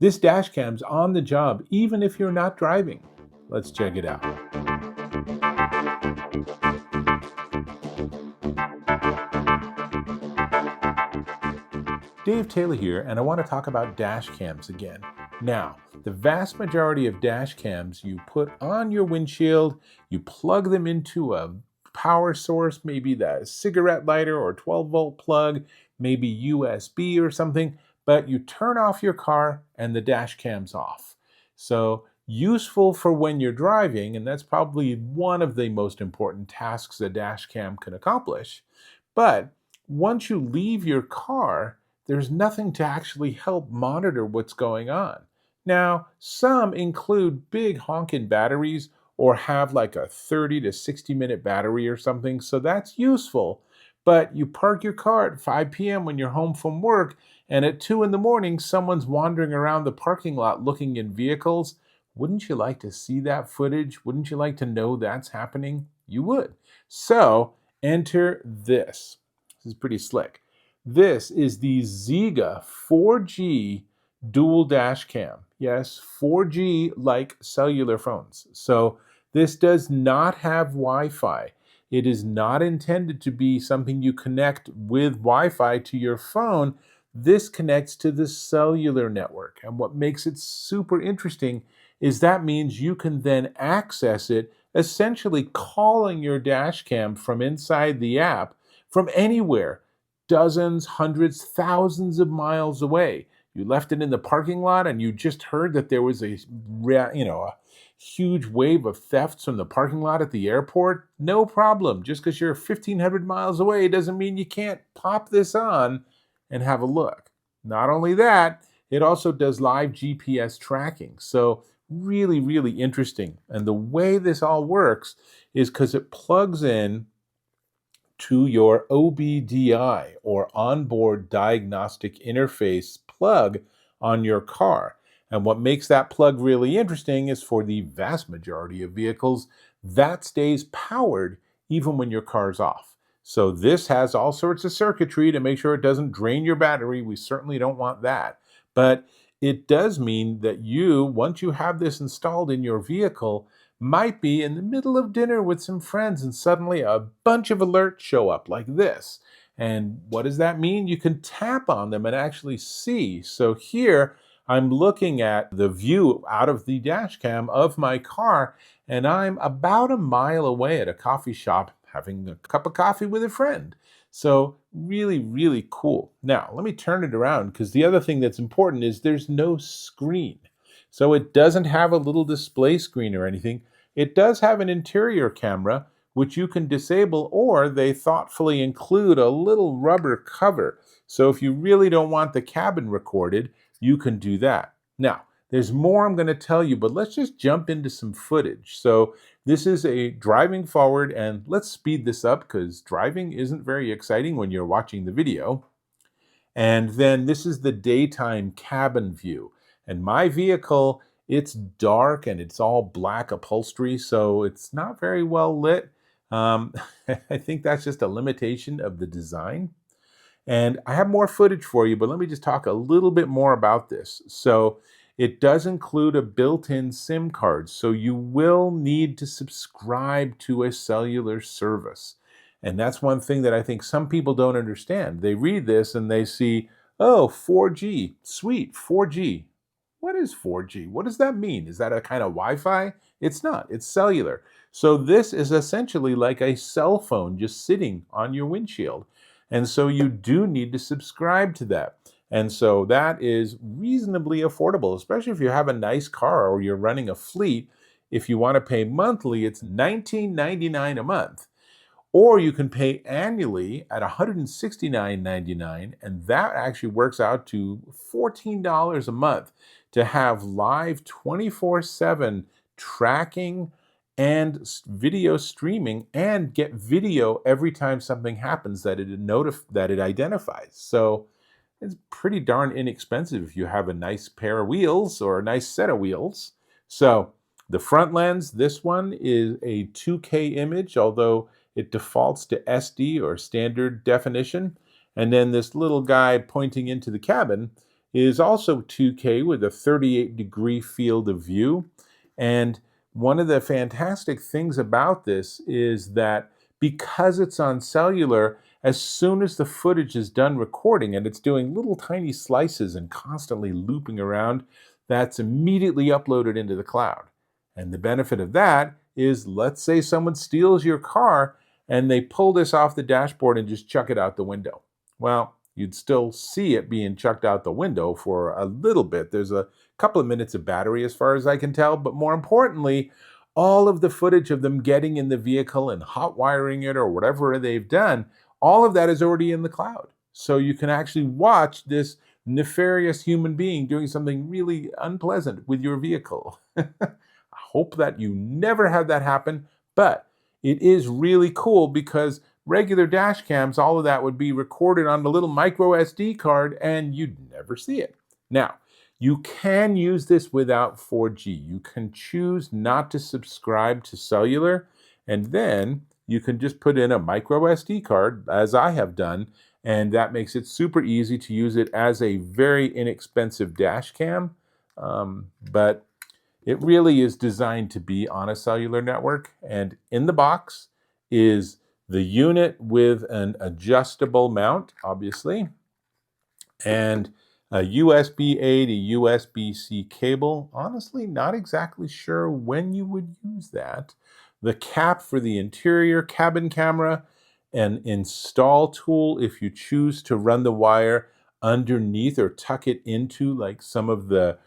This dash cam's on the job even if you're not driving. Let's check it out. Dave Taylor here, and I want to talk about dash cams again. Now, the vast majority of dash cams you put on your windshield, you plug them into a power source, maybe the cigarette lighter or 12-volt plug, maybe USB or something, but you turn off your car and the dash cam's off. So useful for when you're driving, and that's probably one of the most important tasks a dash cam can accomplish. But once you leave your car, there's nothing to actually help monitor what's going on. Now, some include big honking batteries or have like a 30 to 60 minute battery or something, so that's useful. But you park your car at 5 p.m. when you're home from work, and at 2 in the morning, someone's wandering around the parking lot looking in vehicles. Wouldn't you like to see that footage? Wouldn't you like to know that's happening? You would. So, enter this. This is pretty slick. This is the XEGA 4G dual dash cam. Yes, 4G like cellular phones. So this does not have Wi-Fi. It is not intended to be something you connect with Wi-Fi to your phone. This connects to the cellular network. And what makes it super interesting is that means you can then access it, essentially calling your dash cam from inside the app from anywhere, dozens, hundreds, thousands of miles away. You left it in the parking lot and you just heard that there was a huge wave of thefts from the parking lot at the airport. No problem. Just because you're 1,500 miles away doesn't mean you can't pop this on and have a look. Not only that, it also does live GPS tracking. So really, really interesting. And the way this all works is because it plugs in to your OBD-II, or onboard diagnostic interface plug on your car. And what makes that plug really interesting is for the vast majority of vehicles, that stays powered even when your car's off. So this has all sorts of circuitry to make sure it doesn't drain your battery. We certainly don't want that. But it does mean that you, once you have this installed in your vehicle, might be in the middle of dinner with some friends and suddenly a bunch of alerts show up like this. And what does that mean? You can tap on them and actually see. So here I'm looking at the view out of the dash cam of my car, and I'm about a mile away at a coffee shop having a cup of coffee with a friend. So really, really cool. Now, let me turn it around, because the other thing that's important is there's no screen. So it doesn't have a little display screen or anything. It does have an interior camera, which you can disable, or they thoughtfully include a little rubber cover. So if you really don't want the cabin recorded, you can do that. Now, there's more I'm going to tell you, but let's just jump into some footage. So this is a driving forward, and let's speed this up because driving isn't very exciting when you're watching the video. And then this is the daytime cabin view. And my vehicle, it's dark and it's all black upholstery, so it's not very well lit. I think that's just a limitation of the design. And I have more footage for you, but let me just talk a little bit more about this. So it does include a built-in SIM card, so you will need to subscribe to a cellular service. And that's one thing that I think some people don't understand. They read this and they see, oh, 4G, sweet, 4G. What is 4G? What does that mean? Is that a kind of Wi-Fi? It's not, it's cellular. So this is essentially like a cell phone just sitting on your windshield. And so you do need to subscribe to that. And so that is reasonably affordable, especially if you have a nice car or you're running a fleet. If you want to pay monthly, it's $19.99 a month. Or you can pay annually at $169.99, and that actually works out to $14 a month to have live 24/7 tracking and video streaming, and get video every time something happens that it identifies. So it's pretty darn inexpensive if you have a nice pair of wheels or a nice set of wheels. So the front lens, this one is a 2K image, although it defaults to SD or standard definition. And then this little guy pointing into the cabin, is also 2K with a 38-degree field of view. And one of the fantastic things about this is that because it's on cellular, as soon as the footage is done recording and it's doing little tiny slices and constantly looping around, that's immediately uploaded into the cloud. And the benefit of that is, let's say someone steals your car and they pull this off the dashboard and just chuck it out the window. Well, you'd still see it being chucked out the window for a little bit. There's a couple of minutes of battery as far as I can tell, but more importantly, all of the footage of them getting in the vehicle and hot wiring it or whatever they've done, all of that is already in the cloud. So you can actually watch this nefarious human being doing something really unpleasant with your vehicle. I hope that you never have that happen, but it is really cool because regular dash cams, all of that would be recorded on the little microSD card and you'd never see it. Now, you can use this without 4G. You can choose not to subscribe to cellular, and then you can just put in a microSD card, as I have done, and that makes it super easy to use it as a very inexpensive dash cam. But it really is designed to be on a cellular network, and in the box is the unit with an adjustable mount, obviously, and a USB-A to USB-C cable. Honestly, not exactly sure when you would use that. The cap for the interior cabin camera, an install tool if you choose to run the wire underneath or tuck it into like some of the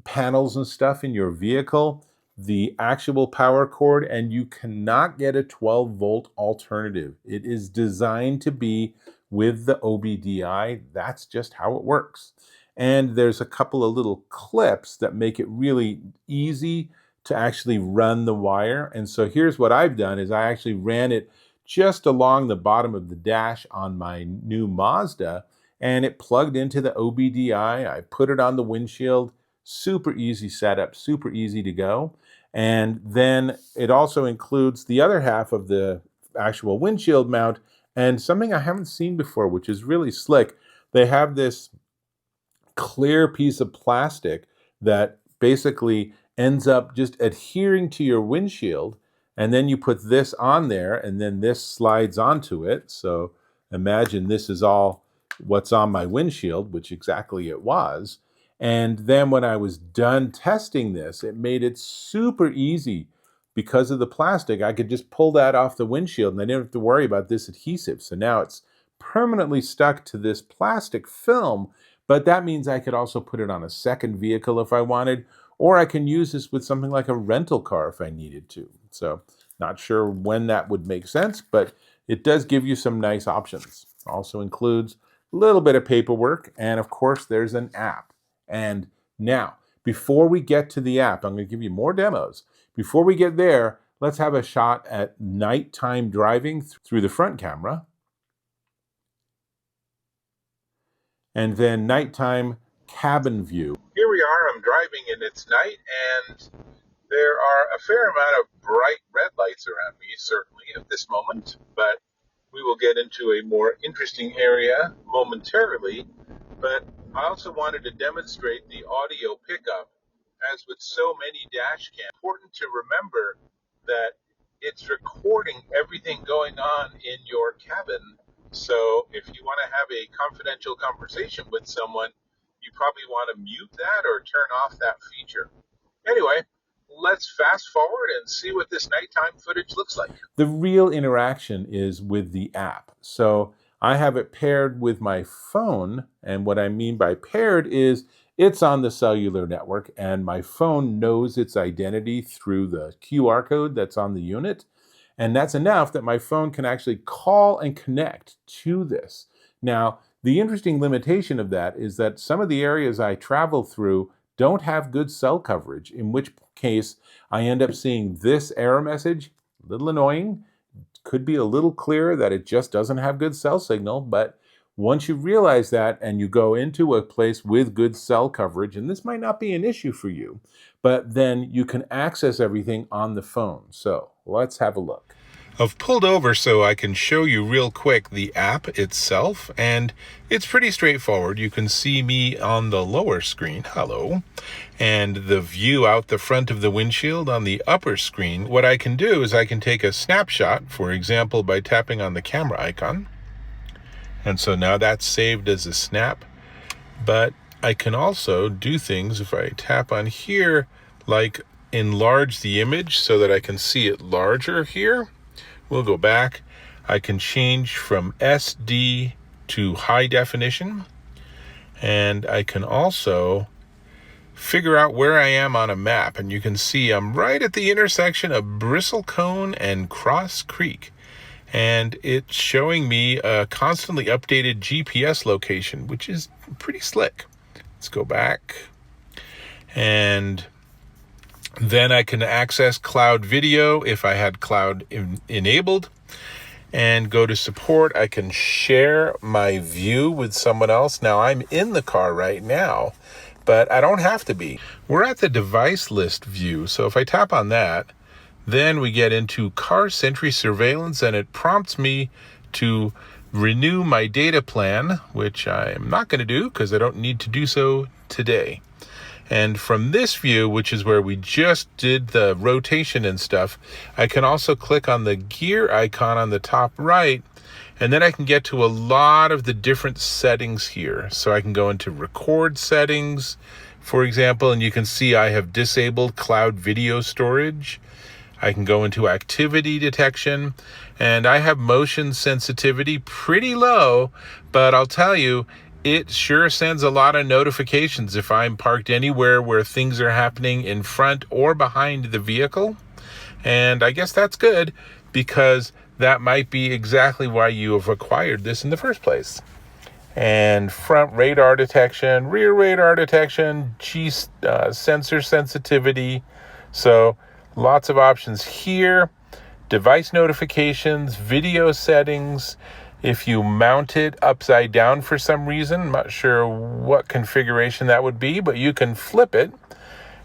panels and stuff in your vehicle, the actual power cord, and you cannot get a 12-volt alternative. It is designed to be with the OBD-II. That's just how it works. And there's a couple of little clips that make it really easy to actually run the wire. And so here's what I've done is I actually ran it just along the bottom of the dash on my new Mazda, and it plugged into the OBD-II. I put it on the windshield. Super easy setup, super easy to go. And then it also includes the other half of the actual windshield mount, and something I haven't seen before, which is really slick. They have this clear piece of plastic that basically ends up just adhering to your windshield, and then you put this on there, and then this slides onto it. So imagine this is all what's on my windshield, which exactly it was. And then when I was done testing this, it made it super easy. Because of the plastic, I could just pull that off the windshield and I didn't have to worry about this adhesive. So now it's permanently stuck to this plastic film, but that means I could also put it on a second vehicle if I wanted, or I can use this with something like a rental car if I needed to. So not sure when that would make sense, but it does give you some nice options. Also includes a little bit of paperwork, and of course there's an app. And now, before we get to the app, I'm going to give you more demos. Before we get there, let's have a shot at nighttime driving through the front camera. And then nighttime cabin view. Here we are, I'm driving and it's night, and there are a fair amount of bright red lights around me, certainly at this moment, but we will get into a more interesting area momentarily. But I also wanted to demonstrate the audio pickup. As with so many dash cams, it's important to remember that it's recording everything going on in your cabin. So if you want to have a confidential conversation with someone, you probably want to mute that or turn off that feature. Anyway, let's fast forward and see what this nighttime footage looks like. The real interaction is with the app. So I have it paired with my phone, and what I mean by paired is it's on the cellular network, and my phone knows its identity through the QR code that's on the unit. And that's enough that my phone can actually call and connect to this. Now, the interesting limitation of that is that some of the areas I travel through don't have good cell coverage, in which case I end up seeing this error message. A little annoying. Could be a little clearer that it just doesn't have good cell signal, but once you realize that and you go into a place with good cell coverage, and this might not be an issue for you, but then you can access everything on the phone. So let's have a look. I've pulled over so I can show you real quick the app itself, and it's pretty straightforward. You can see me on the lower screen, hello, and the view out the front of the windshield on the upper screen. What I can do is I can take a snapshot, for example, by tapping on the camera icon. And so now that's saved as a snap. But I can also do things if I tap on here, like enlarge the image so that I can see it larger here. We'll go back. I can change from SD to high definition. And I can also figure out where I am on a map. And you can see I'm right at the intersection of Bristlecone and Cross Creek. And it's showing me a constantly updated GPS location, which is pretty slick. Let's go back. And then I can access cloud video if I had cloud enabled, and go to support. I can share my view with someone else. Now I'm in the car right now, but I don't have to be. We're at the device list view. So if I tap on that, then we get into car sentry surveillance, and it prompts me to renew my data plan, which I'm not going to do because I don't need to do so today. And from this view, which is where we just did the rotation and stuff, I can also click on the gear icon on the top right, and then I can get to a lot of the different settings here. So I can go into record settings, for example, and you can see I have disabled cloud video storage. I can go into activity detection, and I have motion sensitivity pretty low, but I'll tell you, it sure sends a lot of notifications if I'm parked anywhere where things are happening in front or behind the vehicle. And I guess that's good, because that might be exactly why you have acquired this in the first place. And front radar detection, rear radar detection, sensor sensitivity. So lots of options here. Device notifications, video settings. If you mount it upside down for some reason, I'm not sure what configuration that would be, but you can flip it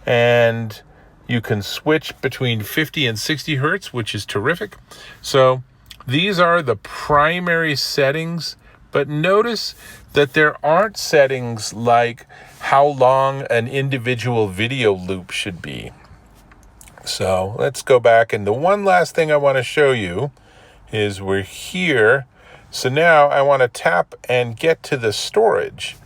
and you can switch between 50 and 60 hertz, which is terrific. So these are the primary settings, but notice that there aren't settings like how long an individual video loop should be. So let's go back, and the one last thing I want to show you is we're here. So now I want to tap and get to the storage.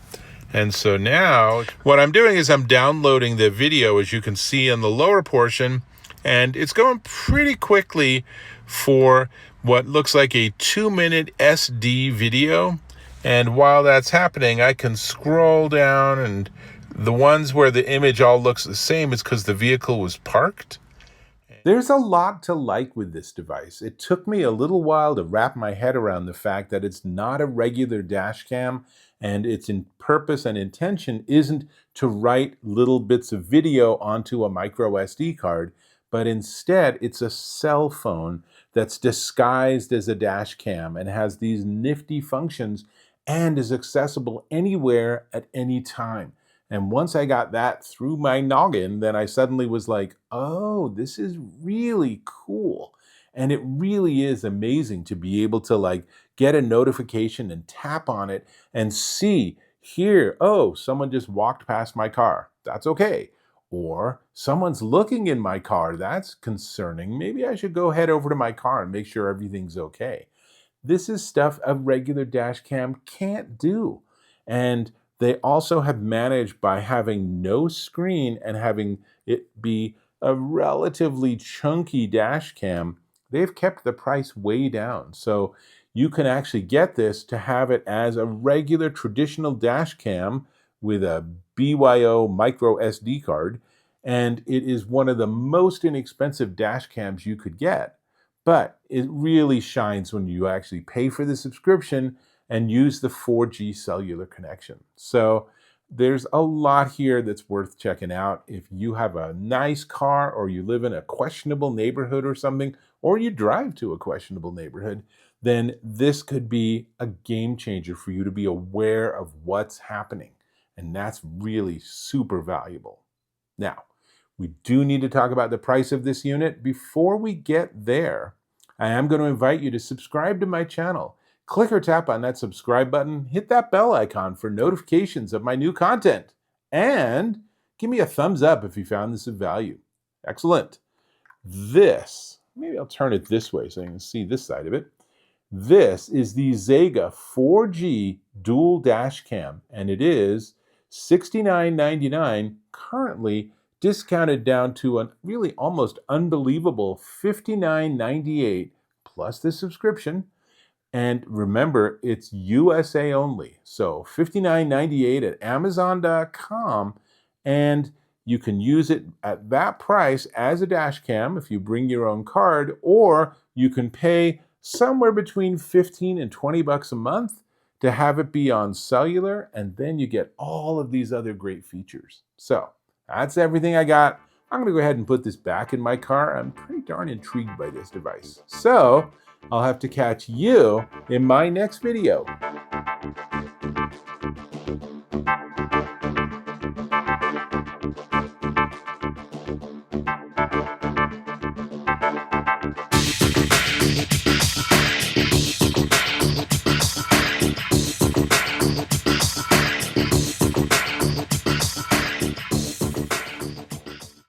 And so now what I'm doing is I'm downloading the video, as you can see in the lower portion, and it's going pretty quickly for what looks like a 2-minute SD video. And while that's happening, I can scroll down, and the ones where the image all looks the same is because the vehicle was parked. There's a lot to like with this device. It took me a little while to wrap my head around the fact that it's not a regular dash cam, and its purpose and intention isn't to write little bits of video onto a microSD card, but instead it's a cell phone that's disguised as a dash cam and has these nifty functions and is accessible anywhere at any time. And once I got that through my noggin, then I suddenly was like, oh, this is really cool. And it really is amazing to be able to like get a notification and tap on it and see here, oh, someone just walked past my car. That's okay. Or someone's looking in my car. That's concerning. Maybe I should go head over to my car and make sure everything's okay. This is stuff a regular dash cam can't do. And they also have managed, by having no screen and having it be a relatively chunky dash cam, they've kept the price way down. So you can actually get this to have it as a regular traditional dash cam with a BYO micro SD card, and it is one of the most inexpensive dash cams you could get. But it really shines when you actually pay for the subscription and use the 4G cellular connection. So there's a lot here that's worth checking out. If you have a nice car, or you live in a questionable neighborhood or something, or you drive to a questionable neighborhood, then this could be a game changer for you to be aware of what's happening. And that's really super valuable. Now, we do need to talk about the price of this unit. Before we get there, I am going to invite you to subscribe to my channel. Click or tap on that subscribe button, hit that bell icon for notifications of my new content, and give me a thumbs up if you found this of value. Excellent. This, maybe I'll turn it this way so you can see this side of it. This is the XEGA 4G dual dash cam, and it is $69.99, currently discounted down to a really almost unbelievable $59.98 plus the subscription. And remember, it's USA only. So $59.98 at Amazon.com, and you can use it at that price as a dash cam if you bring your own card, or you can pay somewhere between 15 and 20 bucks a month to have it be on cellular, and then you get all of these other great features. So that's everything I got. I'm going to go ahead and put this back in my car. I'm pretty darn intrigued by this device. So I'll have to catch you in my next video.